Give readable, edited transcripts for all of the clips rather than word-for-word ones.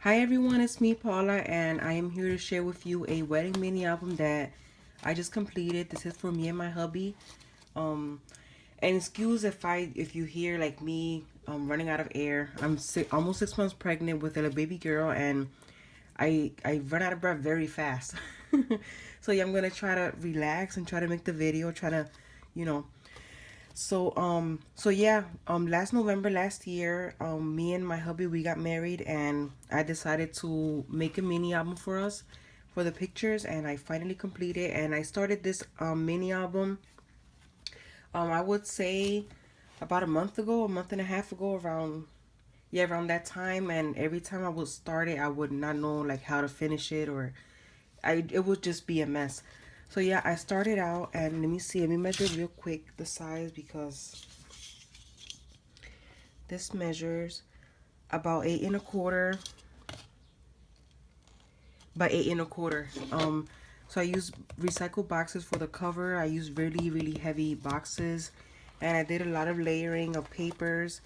Hi everyone, it's me Paula and I am here to share with you a wedding mini album that I just completed. This is for me and my hubby. Um and excuse if you hear like me running out of air. I'm almost 6 months pregnant with a little baby girl and I run out of breath very fast. So yeah, I'm gonna try to relax and try to make the video, try to, you know, last November last year, me and my hubby we got married and I decided to make a mini album for us for the pictures and I finally completed and I started this mini album I would say about a month ago, a month and a half ago around that time, and every time I would start it I would not know like how to finish it or it would just be a mess. So yeah, I started out and let me measure real quick the size because this measures about 8 1/4 by 8 1/4. So I use recycled boxes for the cover. I use really heavy boxes, and I did a lot of layering of papers.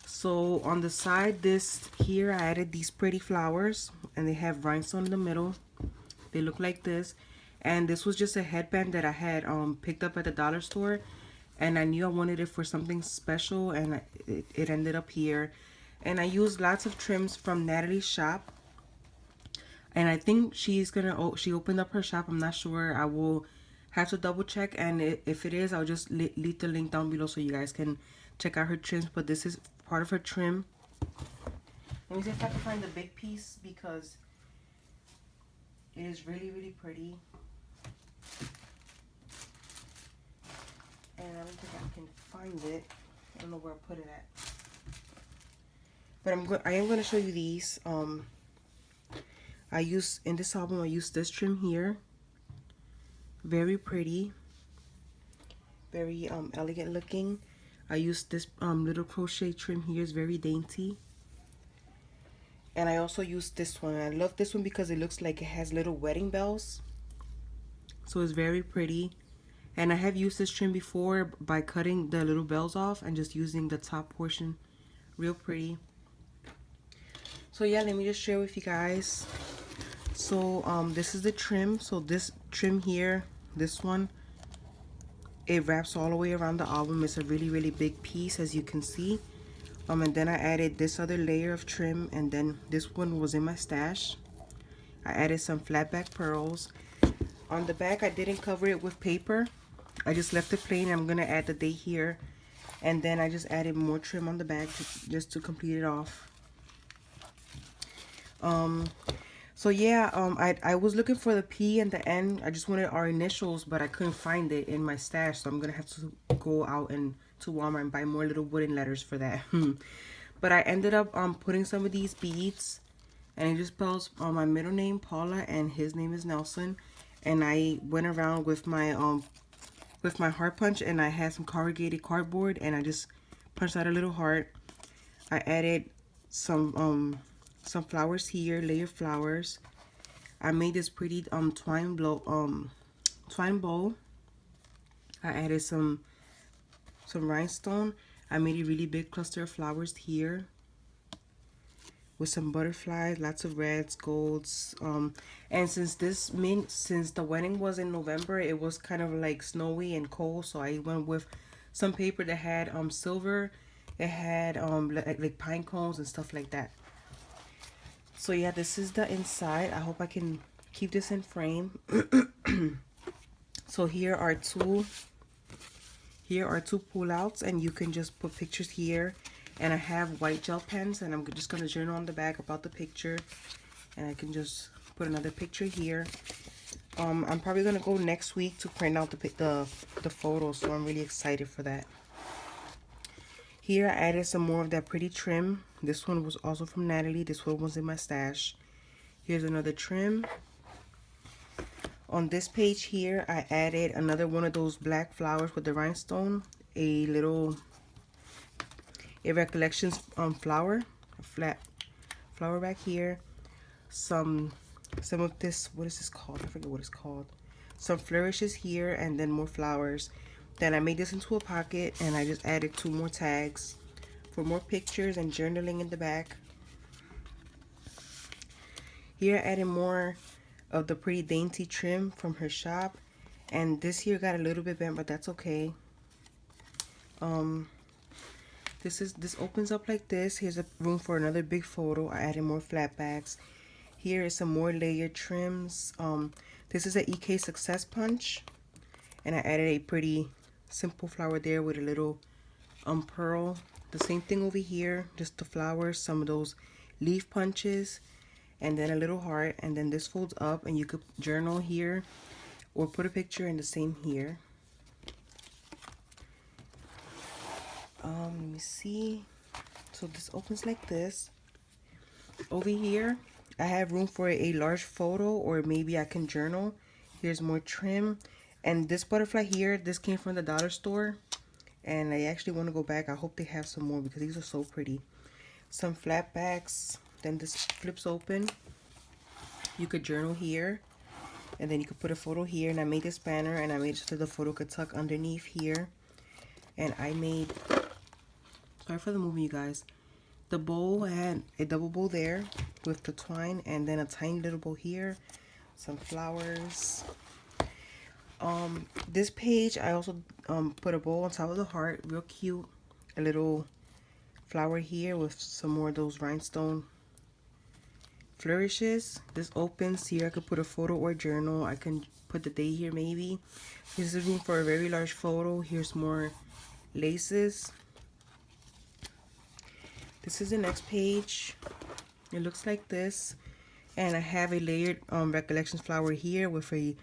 So on the side, this here I added these pretty flowers, and they have rhinestone in the middle. They look like this, and this was just a headband that I had picked up at the dollar store, and I knew I wanted it for something special, and it ended up here. And I used lots of trims from Natalie's shop, and I think she's gonna she opened up her shop. I'm not sure. I will have to double check, and if it is, I'll just leave the link down below so you guys can check out her trims. But this is part of her trim. Let me see if I can find the big piece because it is really pretty, and I don't think I can find it. I don't know where I put it at, but I am gonna show you these. I use in this album I use this trim here. Very pretty, very elegant looking. I use this little crochet trim here. It's very dainty. And I also use this one. I love this one because it looks like it has little wedding bells. So it's very pretty. And I have used this trim before by cutting the little bells off and just using the top portion. Real pretty. So yeah, let me just share with you guys. So this is the trim. So this trim here, this one, it wraps all the way around the album. It's a really big piece, as you can see. And then I added this other layer of trim, and then this one was in my stash. I added some flat back pearls. On the back, I didn't cover it with paper. I just left it plain. I'm gonna add the date here, and then I just added more trim on the back just to complete it off. So yeah, I was looking for the P and the N. I just wanted our initials, but I couldn't find it in my stash, so I'm gonna have to go out and to Walmart and buy more little wooden letters for that. But I ended up putting some of these beads, and it just spells my middle name Paula and his name is Nelson. And I went around with my heart punch, and I had some corrugated cardboard, and I just punched out a little heart. I added some flowers here, layer flowers. I made this pretty twine bowl. I added some rhinestone. I made a really big cluster of flowers here with some butterflies, lots of reds, golds. And since the wedding was in November, it was kind of like snowy and cold, so I went with some paper that had silver. It had like pine cones and stuff like that. So yeah, this is the inside. I hope I can keep this in frame. So here are two pullouts, and you can just put pictures here. And I have white gel pens, and I'm just gonna journal on the back about the picture, and I can just put another picture here. I'm probably gonna go next week to print out the photos, so I'm really excited for that. Here I added some more of that pretty trim. This one was also from Natalie. This one was in my stash. Here's another trim. On this page here, I added another one of those black flowers with the rhinestone. A Recollections flower. A flat flower back here. Some of this, what is this called? I forget what it's called. Some flourishes here, and then more flowers. Then I made this into a pocket, and I just added 2 more tags for more pictures and journaling in the back. Here I added more of the pretty dainty trim from her shop, and this here got a little bit bent, but that's okay. This opens up like this. Here's a room for another big photo. I added more flat backs. Here is some more layered trims. This is an EK Success Punch, and I added a pretty simple flower there with a little pearl. The same thing over here, just the flowers, some of those leaf punches, and then a little heart, and then this folds up and you could journal here or put a picture in the same here. Let me see. So this opens like this. Over here I have room for a large photo, or maybe I can journal. Here's more trim, and this butterfly here, this came from the dollar store, and I actually want to go back. I hope they have some more because these are so pretty. Some flat backs, then this flips open. You could journal here, and then you could put a photo here, and I made this banner and I made it so the photo could tuck underneath here. And I made, sorry for the movement you guys, the bow. I had a double bow there with the twine, and then a tiny little bow here, some flowers. This page I also put a bow on top of the heart, real cute, a little flower here with some more of those rhinestone flourishes. This opens here. I could put a photo or journal. I can put the day here maybe. This is room for a very large photo. Here's more laces. This is the next page. It looks like this, and I have a layered recollections flower here with a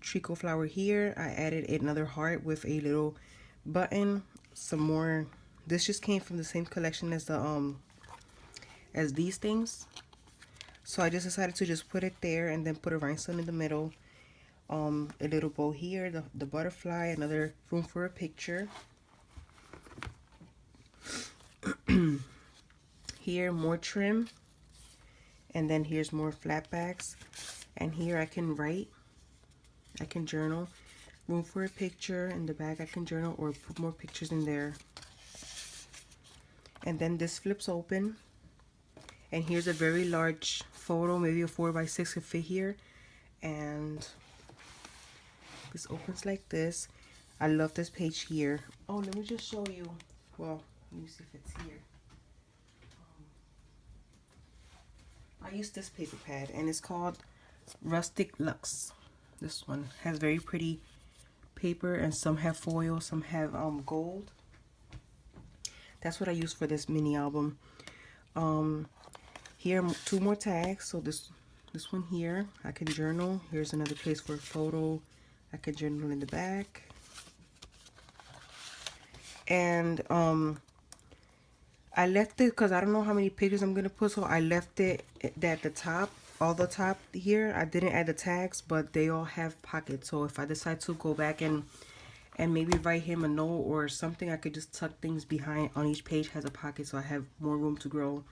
treacle flower here. I added another heart with a little button, some more. This just came from the same collection as the as these things, so I just decided to just put it there and then put a rhinestone in the middle. A little bow here, the butterfly, another room for a picture. Here more trim, and then here's more flat backs, and here I can write, I can journal. Room for a picture in the back. I can journal or put more pictures in there. And then this flips open, and here's a very large photo, maybe a 4x6 could fit here, and this opens like this. I love this page here. Oh, let me just show you. Well, let me see if it's here. I use this paper pad, and it's called Rustic Luxe. This one has very pretty paper, and some have foil, some have gold. That's what I use for this mini album. Here two more tags. So this one here, I can journal. Here's another place for a photo. I can journal in the back. And I left it because I don't know how many pictures I'm gonna put, so I left it at the top, all the top here. I didn't add the tags, but they all have pockets, so if I decide to go back and maybe write him a note or something, I could just tuck things behind. On each page has a pocket, so I have more room to grow.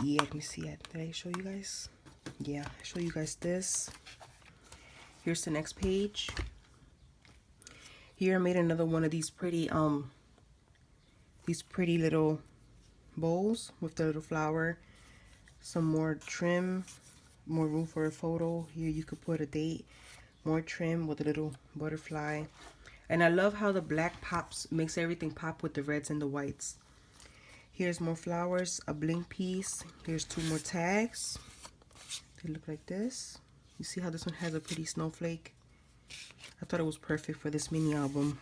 Yeah, let me see it. Did I show you guys? Yeah, I show you guys this. Here's the next page. Here I made another one of these pretty little bowls with the little flower, some more trim, more room for a photo. Here you could put a date, more trim with a little butterfly. And I love how the black pops, makes everything pop with the reds and the whites. Here's more flowers, a bling piece. Here's two more tags. They look like this. You see how this one has a pretty snowflake? I thought it was perfect for this mini album.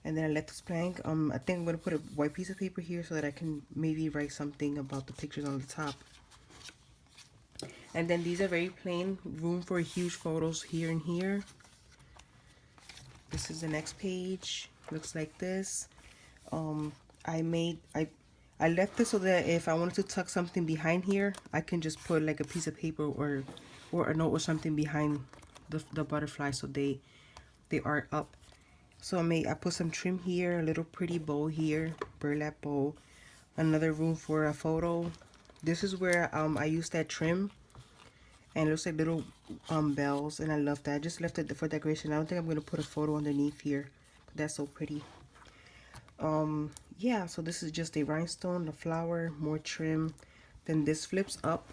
And then I let this blank. I think I'm going to put a white piece of paper here so that I can maybe write something about the pictures on the top. And then these are very plain, room for huge photos here and here. This is the next page. Looks like this. I left this so that if I wanted to tuck something behind here, I can just put like a piece of paper or a note or something behind the butterfly, so they are up. So I put some trim here, a little pretty bow here, burlap bow, another room for a photo. This is where I used that trim, and it looks like little bells, and I love that. I just left it for decoration. I don't think I'm gonna put a photo underneath here, but that's so pretty. Yeah, so this is just a rhinestone, the flower, more trim, Then this flips up.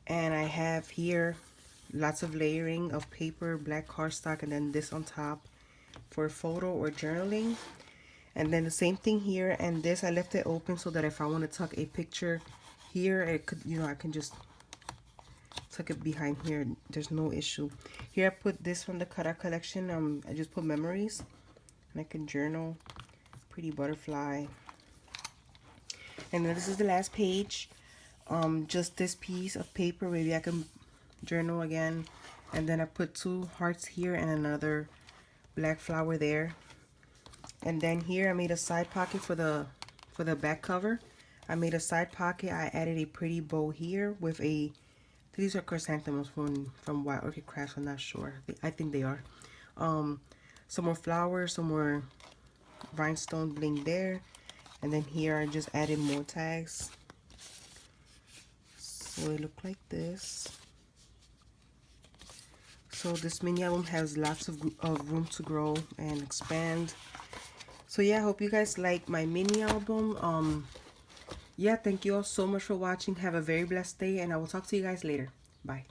And I have here lots of layering of paper, black cardstock, and then this on top for photo or journaling. And then the same thing here, and this I left it open so that if I want to tuck a picture here, it could, you know, I can just tuck it behind here. There's no issue. Here I put this from the Kara collection. I just put memories, and I can journal. Pretty butterfly. And then this is the last page. Just this piece of paper. Maybe I can journal again. And then I put 2 hearts here and another black flower there. And then here I made a side pocket for the back cover. I made a side pocket. I added a pretty bow here with a, these are chrysanthemums from Wild Orchid Crafts. I'm not sure. I think they are. Some more flowers, some more rhinestone bling there. And then here I just added more tags. So it looked like this. So this mini album has lots of room to grow and expand. So yeah, I hope you guys like my mini album. Yeah, thank you all so much for watching. Have a very blessed day, and I will talk to you guys later. Bye.